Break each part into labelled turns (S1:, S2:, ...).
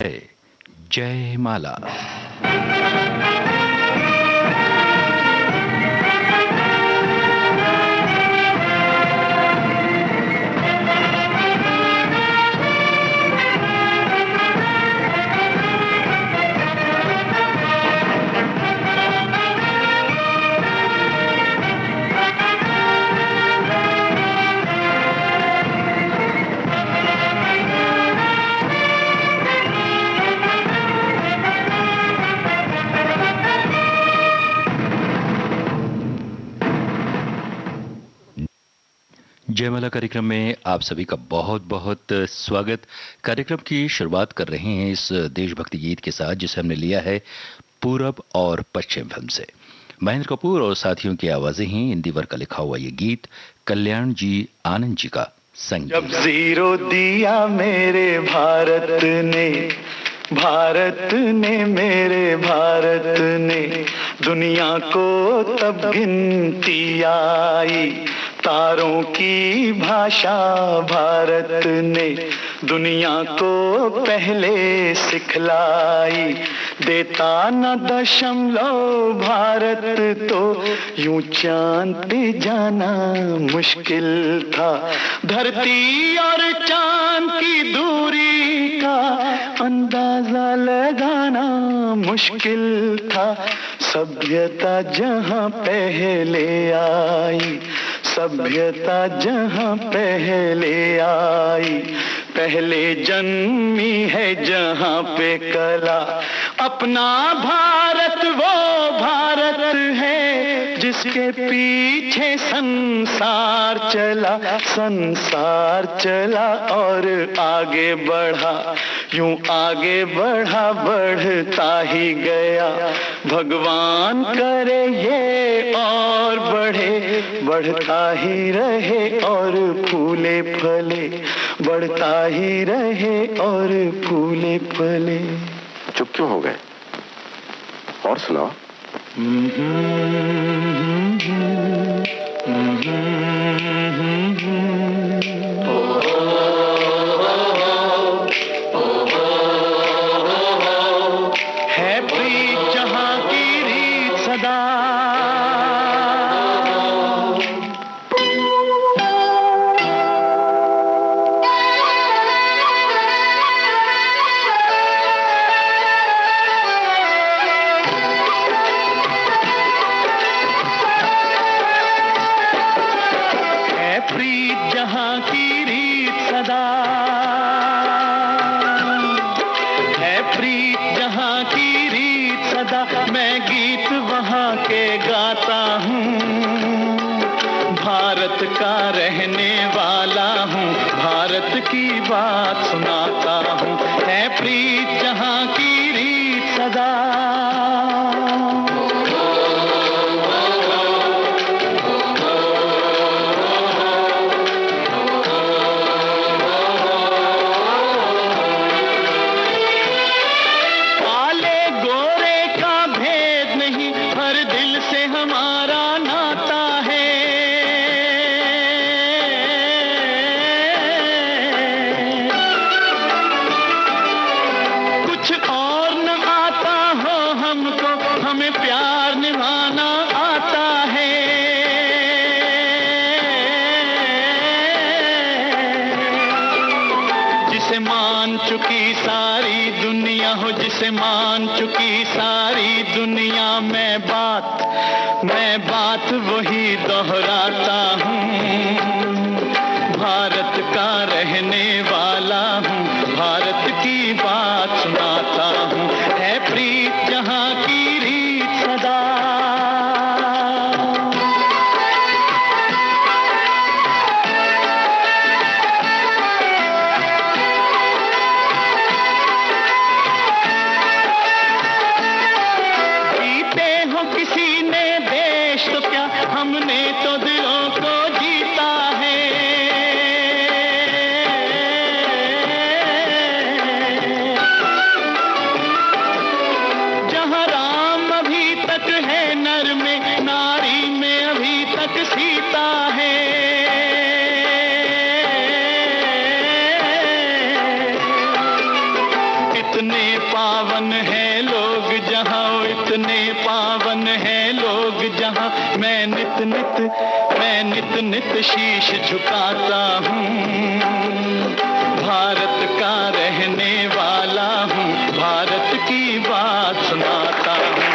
S1: है जय माला। जयमाला कार्यक्रम में आप सभी का बहुत बहुत स्वागत। कार्यक्रम की शुरुआत कर रहे हैं इस देशभक्ति गीत के साथ जिसे हमने लिया है पूरब और पश्चिम फिल्म से। महेंद्र कपूर और साथियों की आवाजें हैं। इंदिवर का लिखा हुआ ये गीत कल्याण जी आनंद जी का संगीत।
S2: जब जीरो दिया मेरे भारत ने मेरे भारत ने दुनिया को तब गिनती आई। तारों की भाषा भारत ने दुनिया को पहले सिखलाई। देता न दशमलव भारत तो यूं चांद पे जाना मुश्किल था। धरती और चांद की दूरी का अंदाजा लगाना मुश्किल था। सभ्यता जहां पहले आई, सभ्यता जहां पहले आई, पहले जन्मी है जहां पे कला। अपना भारत वो भारत है जिसके पीछे संसार चला और आगे बढ़ा, यूं आगे बढ़ा बढ़ता ही गया। भगवान करे ये और बढ़े, बढ़ता ही रहे और फूले फले, बढ़ता ही रहे और फूले फले।
S3: चुप क्यों हो गए? और सुनाओ।
S2: है प्रीत जहां की रीत सदा, जहां की रीत सदा है, प्रीत जहां की रीत सदा। मैं गीत वहां के गाता हूँ, भारत का रहने वाला हूँ, भारत की बात सुनाता हूँ। है प्रीत जहां की रीत सदा। हमें प्यार निभाना आता है, जिसे मान चुकी सारी दुनिया हो, जिसे मान चुकी सारी दुनिया। मैं बात वही दोहराता हूँ, भारत का रहने वाला हूँ, भारत की बात सुनाता हूँ। है प्रीत जहां की रीत सदा। जीते हो किसी ने देश तो क्या, हमने तो दिलों को जीता है। पावन है लोग जहाँ, इतने पावन है लोग जहाँ, मैं नित नित शीश झुकाता हूँ। भारत का रहने वाला हूँ, भारत की बात सुनाता हूँ।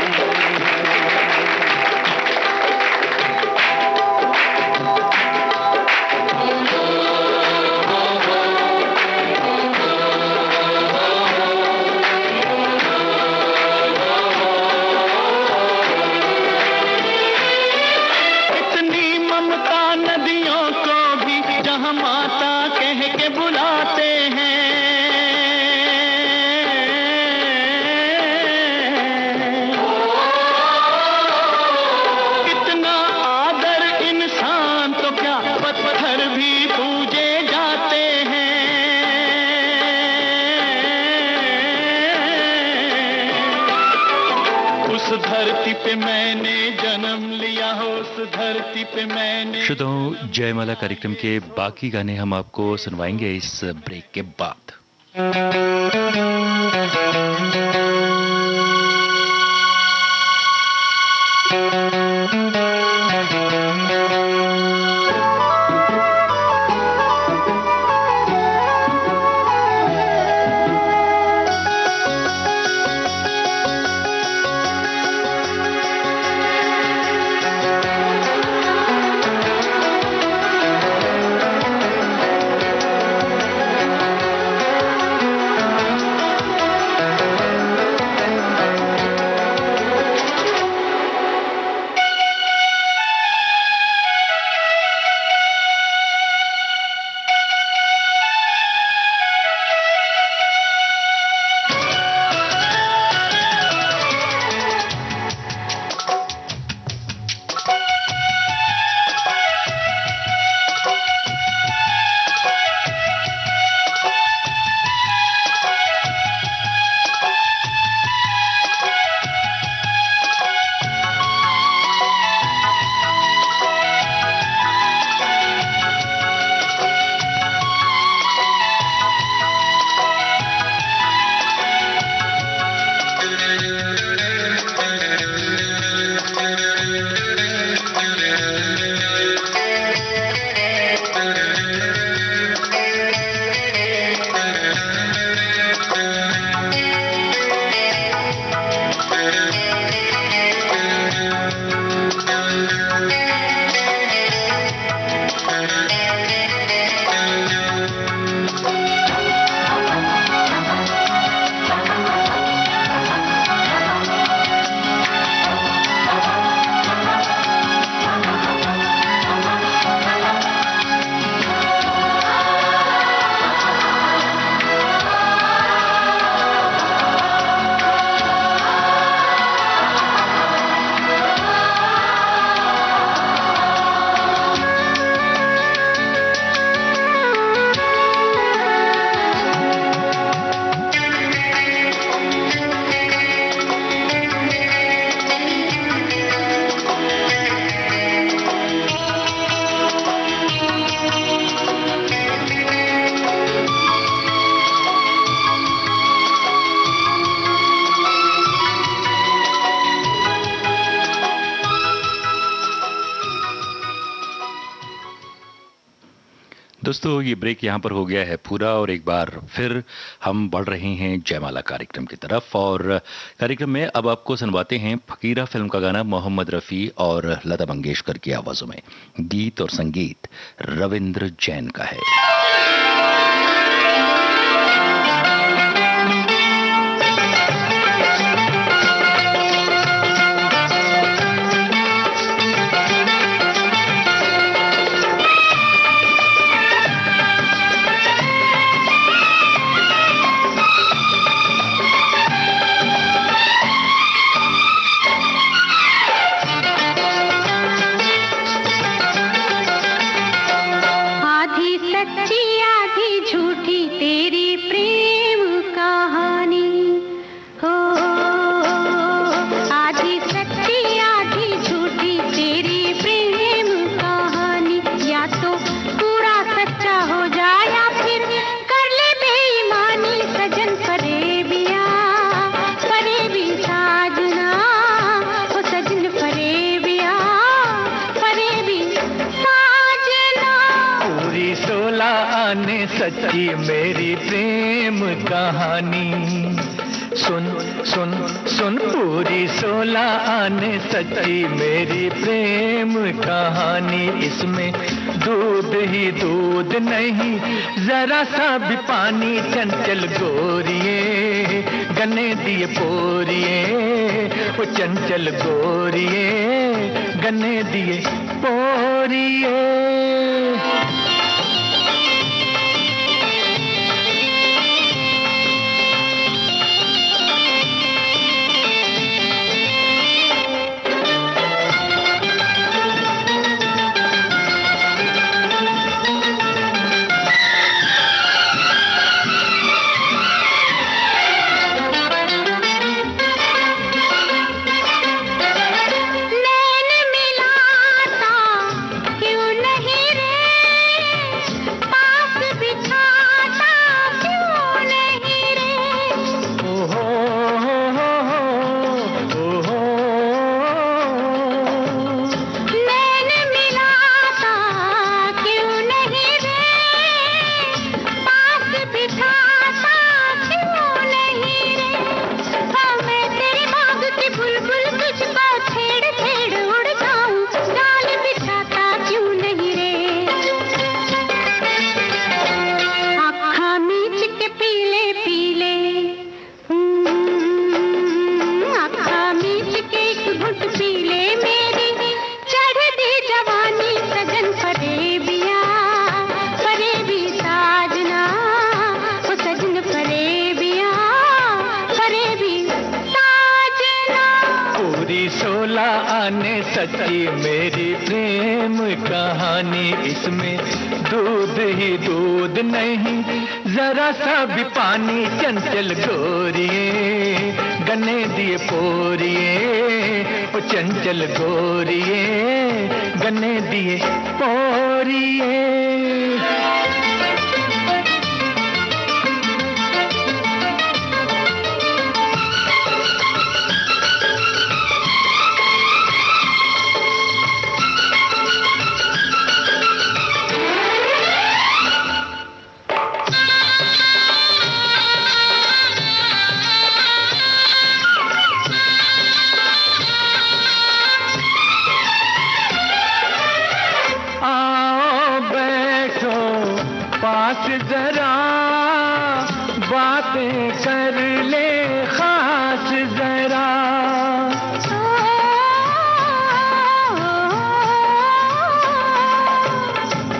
S1: श्रोताओं, जयमाला कार्यक्रम के बाकी गाने हम आपको सुनवाएंगे इस ब्रेक के बाद। दोस्तों, ये ब्रेक यहाँ पर हो गया है पूरा और एक बार फिर हम बढ़ रहे हैं जयमाला कार्यक्रम की तरफ। और कार्यक्रम में अब आपको सुनवाते हैं फकीरा फिल्म का गाना मोहम्मद रफ़ी और लता मंगेशकर की आवाज़ों में। गीत और संगीत रविंद्र जैन का है।
S4: आधी सच्ची
S2: आने सच्ची मेरी प्रेम कहानी। सुन सुन सुन पूरी 16 आने सच्ची मेरी प्रेम कहानी। इसमें दूध ही दूध नहीं जरा सा भी पानी। चंचल गोरिये गन्ने दिए पोरिए, वो चंचल गोरिये गन्ने दिए पोरिए। सच्ची मेरी प्रेम कहानी। इसमें दूध ही दूध नहीं जरा सा भी पानी। चंचल गोरिये गन्ने दिए पोरिए, वो चंचल गोरिये गन्ने दिए पोरिए। पास जरा बातें कर ले खास जरा।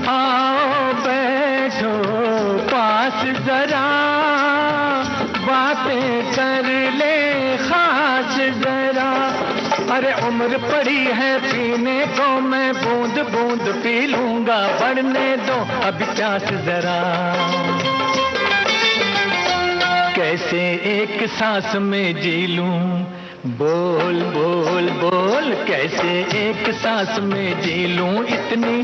S2: आओ बैठो पास जरा बातें कर ले खास जरा। अरे उम्र पड़ी है पीने को, मैं बूंद बूंद पी लूंगा। बढ़ने दो अभी प्यास जरा। कैसे एक सांस में जी लूं, बोल बोल बोल। कैसे एक सांस में जी लूं इतनी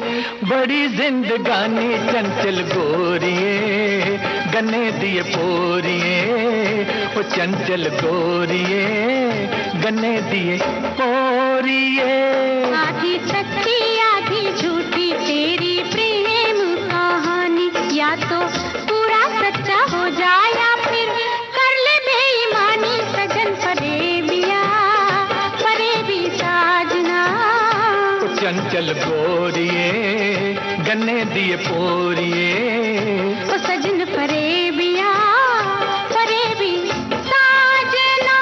S2: बड़ी जिंदगानी। चंचल गोरिये गन्ने दिए पोरिए, वो चंचल गोरिये गन्ने दिए पोरिए।
S4: आधी सच्ची आधी झूठी तेरी प्रेम कहानी। या तो पूरा सच्चा हो जाए या फिर कर ले बेईमानी। सजन फरेबिया फरेबी साजना,
S2: वो चंचल गोरिये गन्ने दिए पोरिए,
S4: वो सजन फरेबिया फरेबी साजना।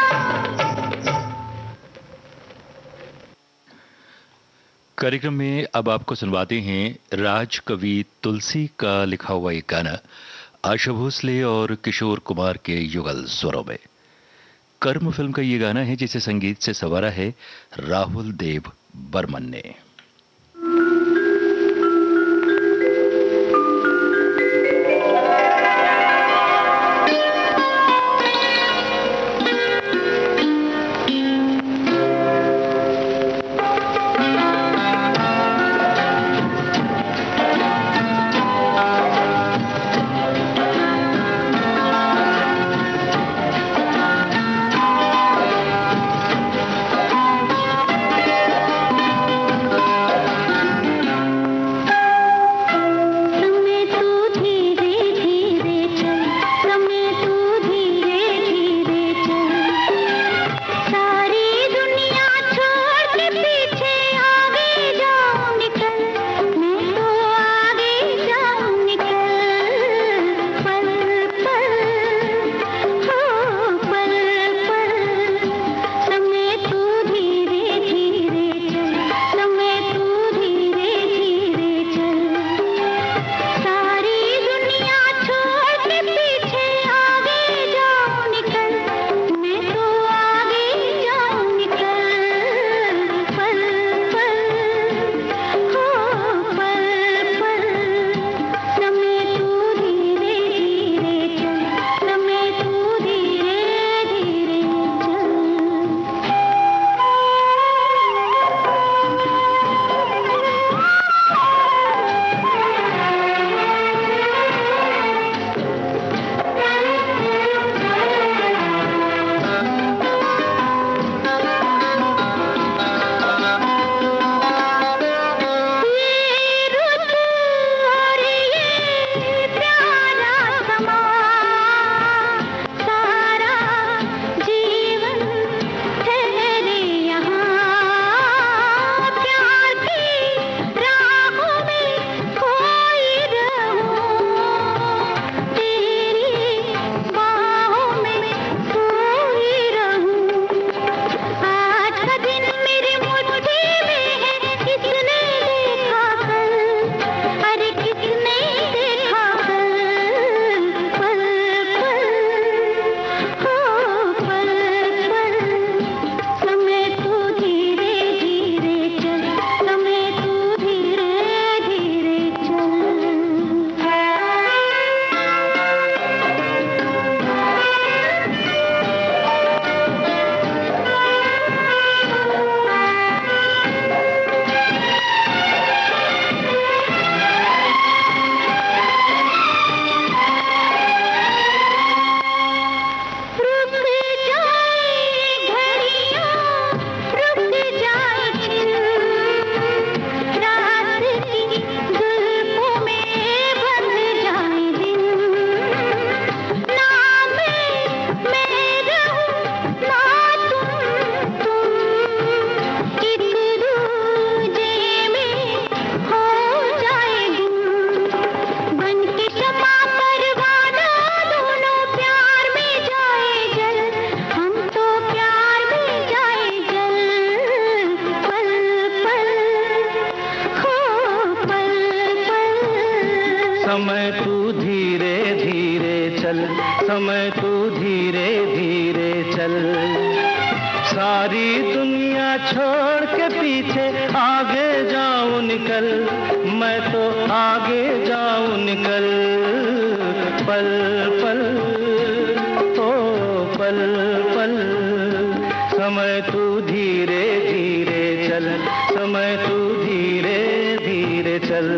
S1: कार्यक्रम में अब आपको सुनवाते हैं राज कवि तुलसी का लिखा हुआ एक गाना आशा भोसले और किशोर कुमार के युगल स्वरों में। कर्म फिल्म का ये गाना है जिसे संगीत से संवारा है राहुल देव बर्मन ने।
S2: चल, सारी दुनिया छोड़ के पीछे आगे जाऊं निकल, मैं तो आगे जाऊं निकल, पल पल ओ पल पल, समय तू धीरे धीरे चल, समय तू धीरे धीरे चल।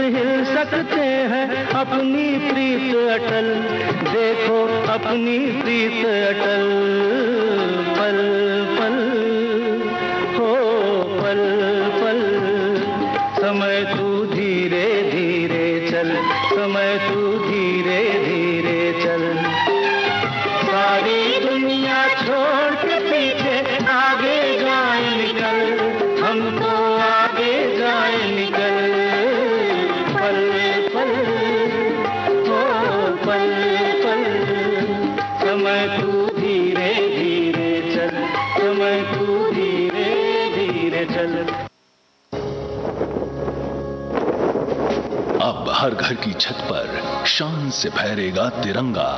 S2: हिल सकते हैं अपनी प्रीत अटल, देखो अपनी प्रीत अटल, पल पल हो पल पल, समय तू धीरे धीरे चल, समय तू धीरे धीरे चल, सारी दुनिया छोड़ के पीछे आगे जाए निकल, हम तो आगे जाए निकल, पल पल हो पल पल, समय तू धीरे धीरे चल, समय तू धीरे धीरे चल।
S1: अब हर घर की छत पर शान से फहरेगा तिरंगा,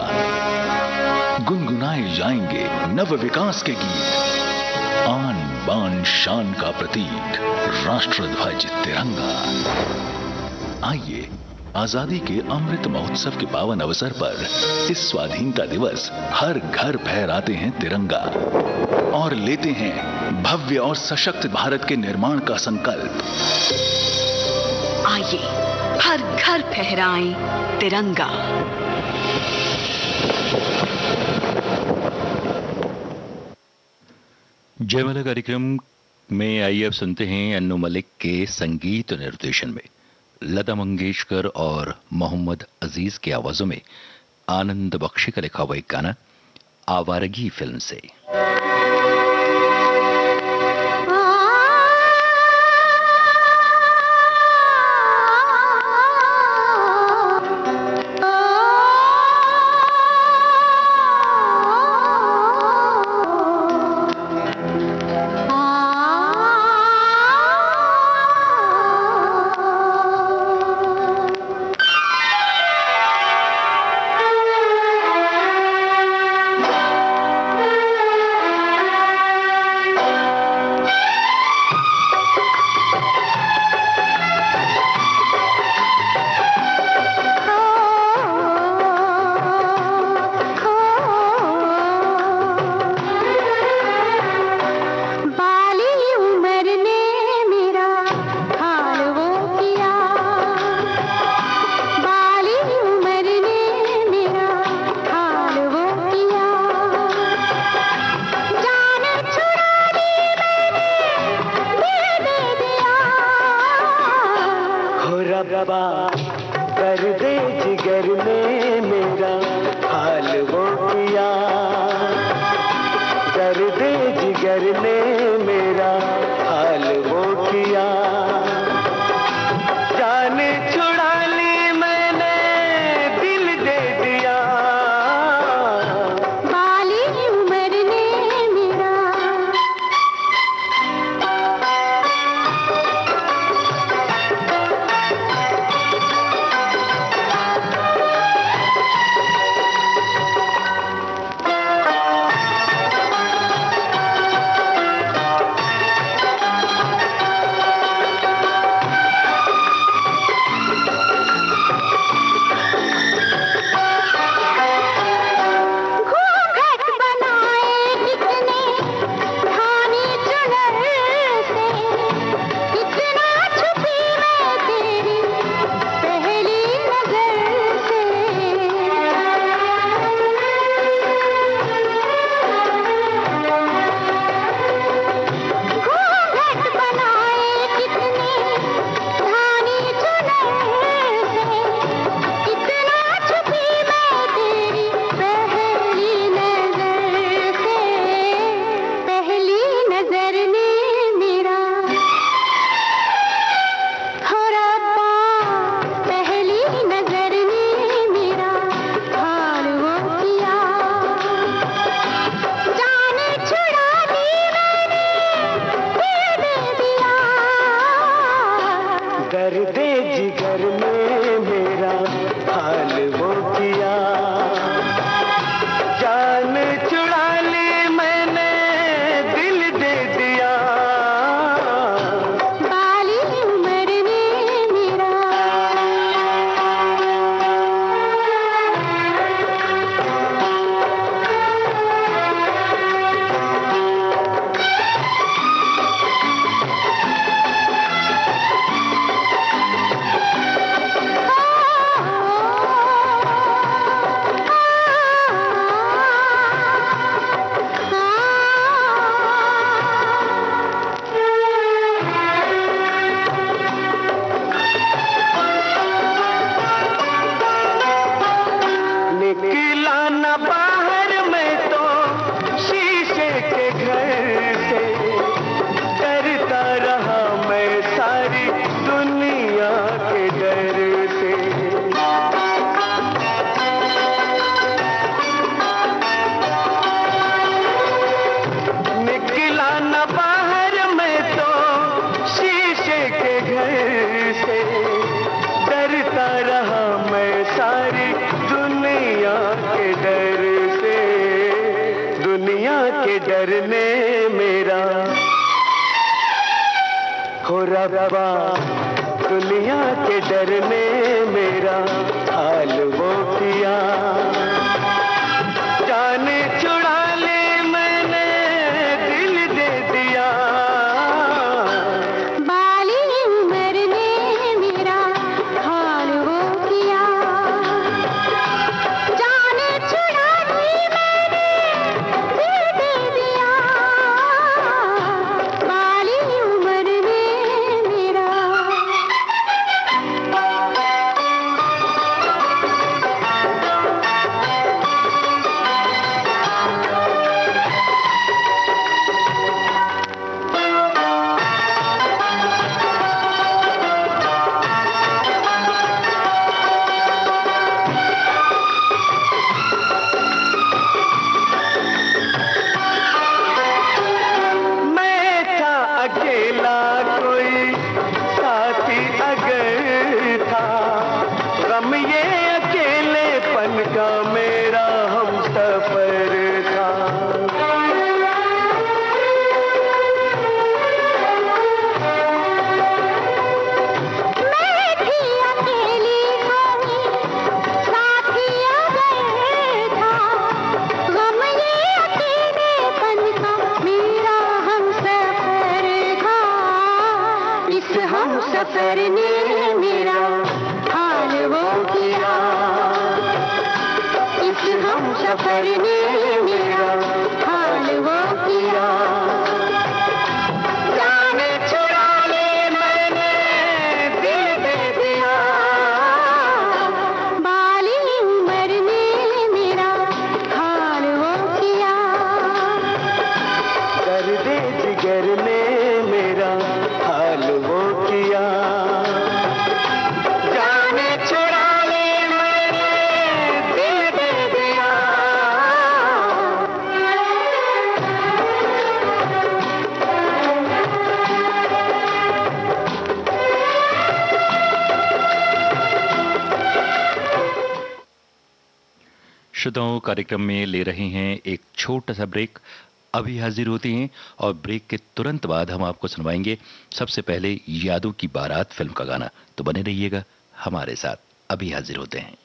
S1: गुनगुनाए जाएंगे नव विकास के गीत, आन बान शान का प्रतीक राष्ट्रध्वज तिरंगा। आइए आजादी के अमृत महोत्सव के पावन अवसर पर इस स्वाधीनता दिवस हर घर फहराते हैं तिरंगा और लेते हैं भव्य और सशक्त भारत के निर्माण का संकल्प।
S5: आइए हर घर फहराएं तिरंगा।
S1: जयमाला कार्यक्रम में आइए अब सुनते हैं अन्नू मलिक के संगीत निर्देशन में लता मंगेशकर और मोहम्मद अजीज की आवाजों में आनंद बख्शी का लिखा हुआ एक गाना आवारगी फिल्म से।
S2: रबा कर दे जिगर में मेरा हाल वो किया, कर दे जिगर ने मेरा हाल वो किया, जान छुड़ा ली मैंने दिल दे दिया,
S4: बाली उम्र ने मेरा
S2: जिगर ने मेरा हाल वो किया, जान चुरा ली मैंने दिल दे दिया।
S4: बाली उम्र ने मेरा
S2: निकला न बाहर मैं तो शीशे के घर से, डरता रहा मैं सारी दुनिया के डर से। निकला न बाहर मैं तो शीशे के घर से, डरता रहा मैं सारी दुनिया के डर से। दुनिया के डर ने मेरा हो रब्बा, दुनिया के डर ने मेरा हाल वो किया, जाने छुड़ा ले मैंने दिल दे दिया।
S4: बाली उम्र ने मेरा हाल वो किया, जाने छुड़ा ली मैंने दिल दे दिया। बाली उम्र ने मेरा
S2: मैं था अकेला, कोई साथी अगर था, गम ये अकेलेपन का मेरा हम सफर था।
S4: मैं थी अकेली, कोई साथी अगर था, गम ये अकेलेपन का मेरा हमसफर था। इस हमसफर ने मेरा हाल वो किया, इस हमसफर ने मेरा हाल वो किया, जाने छुड़ा ले मैंने दिल दे दिया। बाली उम्र ने मेरा हाल वो किया,
S2: दर्द जिगर ने मेरा हाल वो किया, जाने छुड़ा ले मैंने दिल दे दिया।
S1: श्रोताओं, कार्यक्रम में ले रहे हैं एक छोटा सा ब्रेक। अभी हाजिर होते हैं और ब्रेक के तुरंत बाद हम आपको सुनवाएंगे सबसे पहले यादों की बारात फिल्म का गाना। तो बने रहिएगा हमारे साथ, अभी हाजिर होते हैं।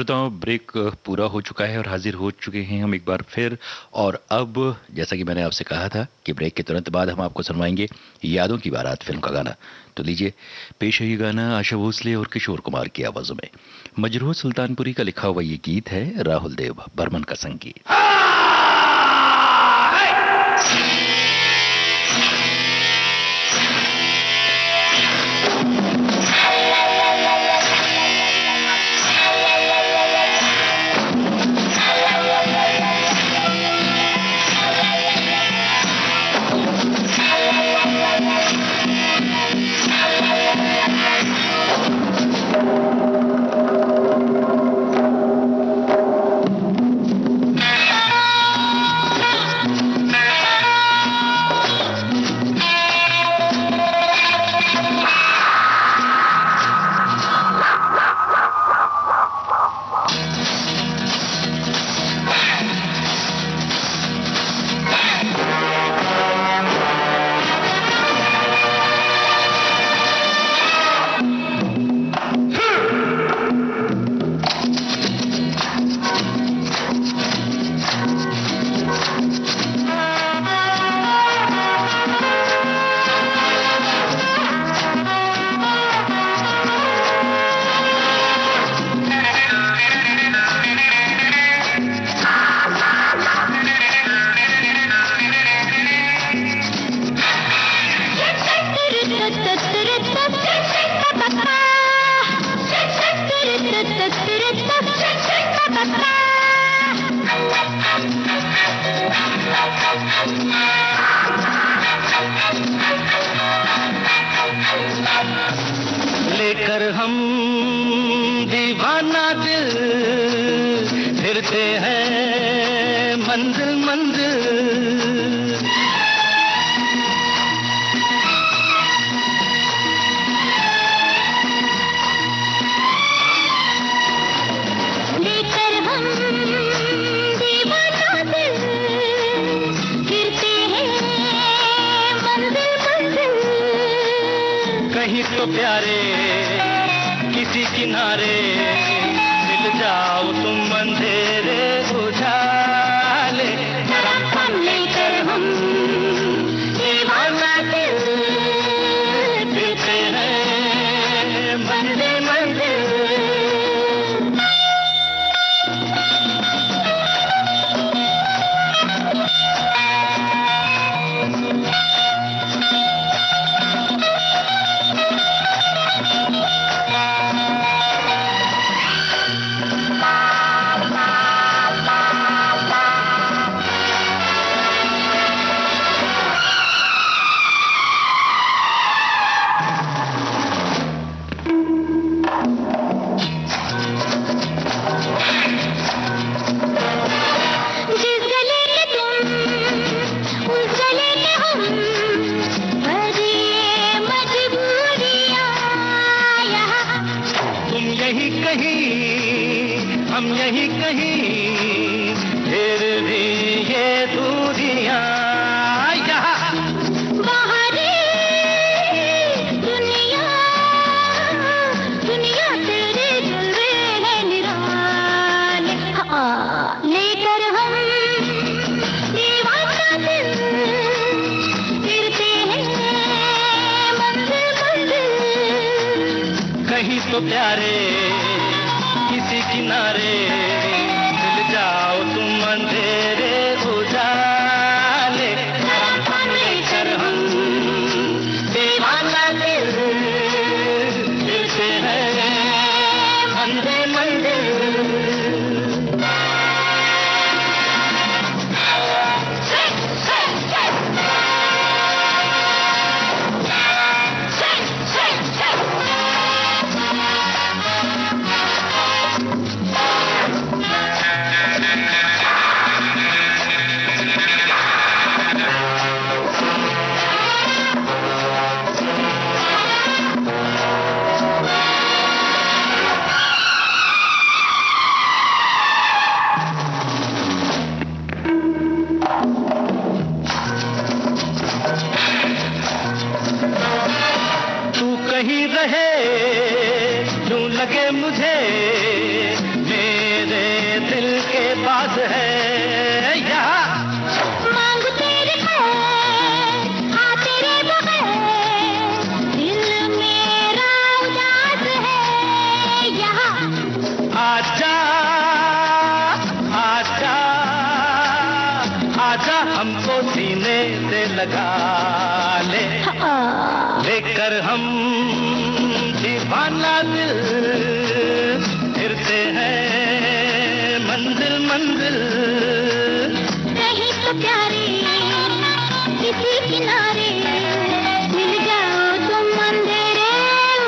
S1: श्रोताओं, ब्रेक पूरा हो चुका है और हाजिर हो चुके हैं हम एक बार फिर। और अब जैसा कि मैंने आपसे कहा था कि ब्रेक के तुरंत बाद हम आपको सुनवाएंगे यादों की बारात फिल्म का गाना। तो लीजिए पेश है ये गाना आशा भोसले और किशोर कुमार की आवाजों में। मजरूह सुल्तानपुरी का लिखा हुआ ये गीत है, राहुल देव बर्मन का संगीत।
S2: लेकर हम दीवाना दिल फिरते हैं मंजिल मंजिल।
S4: लेकर हम दीवाना दिल फिरते हैं मंजिल मंजिल।
S2: कहीं तो प्यारे किसी किनारे मिल जाओ तुम अंधेरे उजाले।
S4: लेकर हम दीवाना दिल
S2: फिरते हैं मंजिल मंजिल।
S4: जिस गले में तुम उस गले में हम भरी मजबूरियां यहाँ।
S2: तुम यही कहीं हम यही कहीं फिर भी ये दूरियां यहाँ।
S4: बाहरी दुनिया दुनिया तेरे जलवे है निराले। हाँ, लेकर हम दीवाना दिल फिरते हैं मंजिल मंजिल।
S2: कहीं तो प्यारे किसी किनारे मिल जाओ तुम अंधेरे उजाले। लेकर हम दीवाना दिल फिरते हैं मंजिल मंजिल। कहीं रहे यूं लगे मुझे पास है यहाँ
S4: मांग तेरे खैर, हाँ तेरे बगैर दिल मेरा उदास है यहाँ।
S2: आजा आजा आजा हमको सीने से लगा ले, लेकर हम दीवाना दिल फिरते हैं मंजिल मंजिल।
S4: कहीं तो प्यारे किसी किनारे मिल जाओ तुम अंधेरे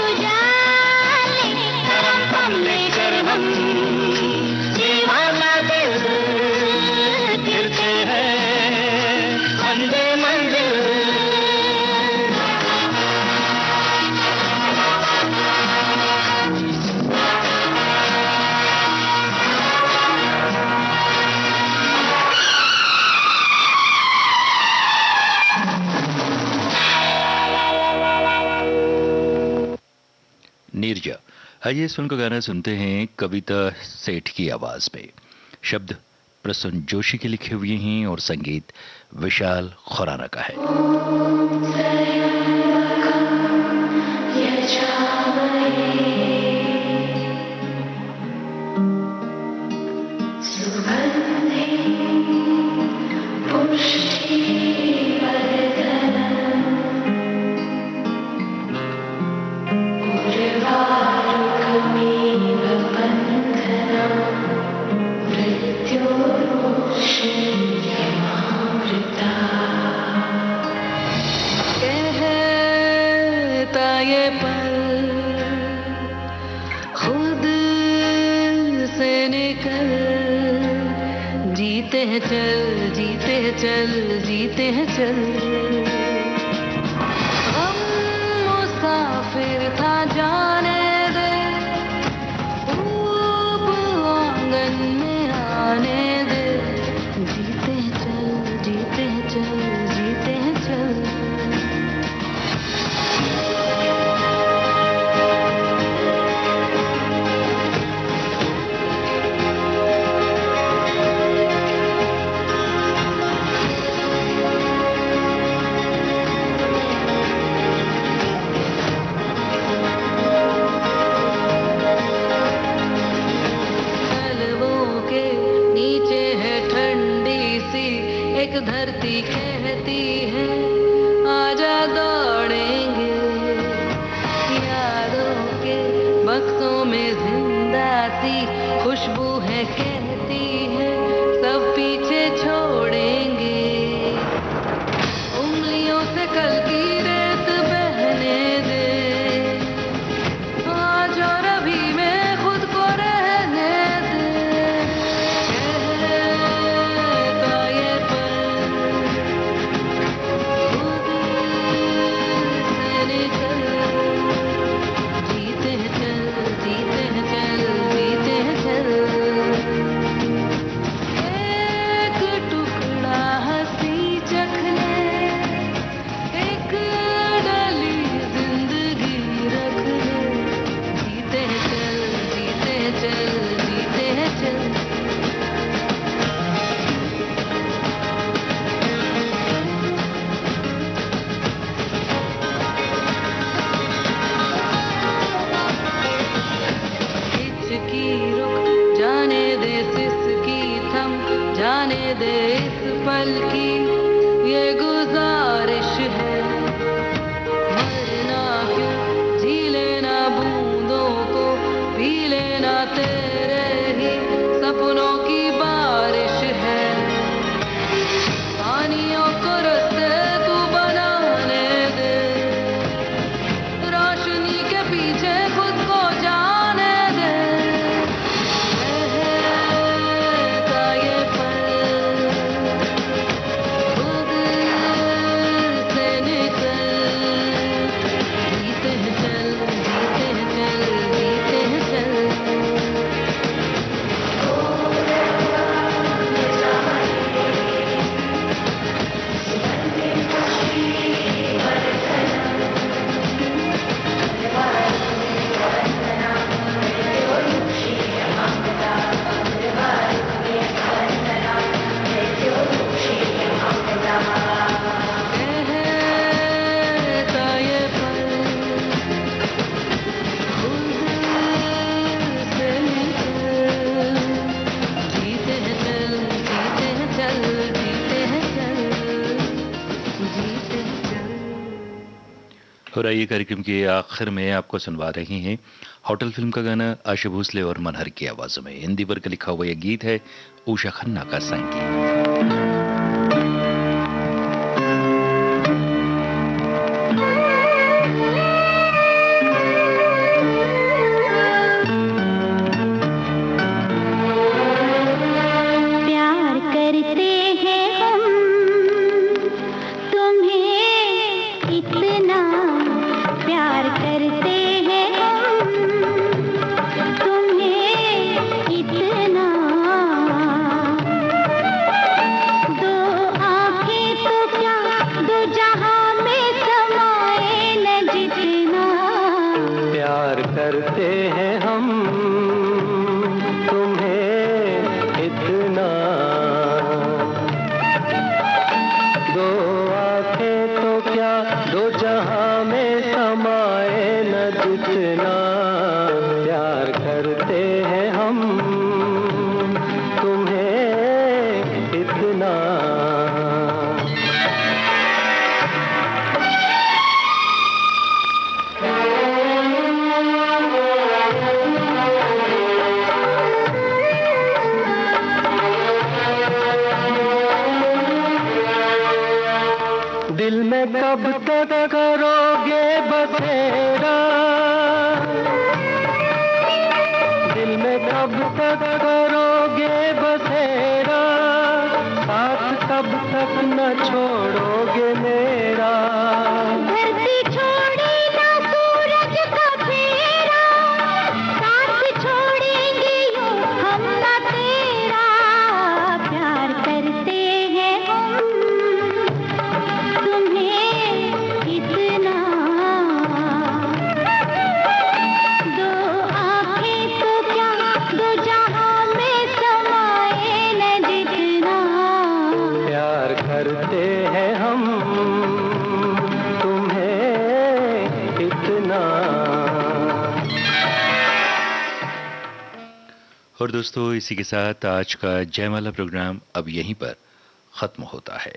S4: उजाले, हम लेकर हम
S2: दीवाना दिल फिरते हैं मंजिल मंजिल।
S1: नीरजा। आइए इस फिल्म का गाना सुनते हैं कविता सेठ की आवाज में। शब्द प्रसून जोशी के लिखे हुए हैं और संगीत विशाल खुराना का है।
S6: कहता ये पल खुद से निकल, जीते हैं चल जीते हैं चल जीते हैं चल। हम मुसाफिर था जाने दे, धूप आंगन में आने दे, जीते हैं चल जीते हैं चल जीते हैं चल। एक धरती कहती है आजा दौड़ेंगे, यादों के बक्सों में जिंदा सी खुशबू है कहती है सब पीछे छोड़ेंगे। उंगलियों से कल की रेत बहने दे, आज और अभी में खुद को रहने दे। जाने दे इस पल की ये गुजारिश है, मरना क्यों जी लेना बूंदों को, पी लेना तेरे ही सपनों की बारिश है। पानियों को रस्ते तू बनाने दे, रोशनी के पीछे खुद को जाने दे।
S1: और आइए कार्यक्रम के आखिर में आपको सुनवा रहे हैं होटल फिल्म का गाना आशा भोसले और मनहर की आवाजों में। हिंदी वर्ग लिखा हुआ यह गीत है उषा खन्ना का संगीत।
S2: कब तक करोगे बसेरा, दिल में कब तक करोगे बसेरा, साथ कब तक न छोड़ोगे मेरा। धरती छोड़े ना सूरज का फेरा, साथ छोड़ेंगे यूं हम ना तेरा। प्यार करते हैं हम
S1: और दोस्तों इसी के साथ आज का जयमाला प्रोग्राम अब यहीं पर खत्म होता है।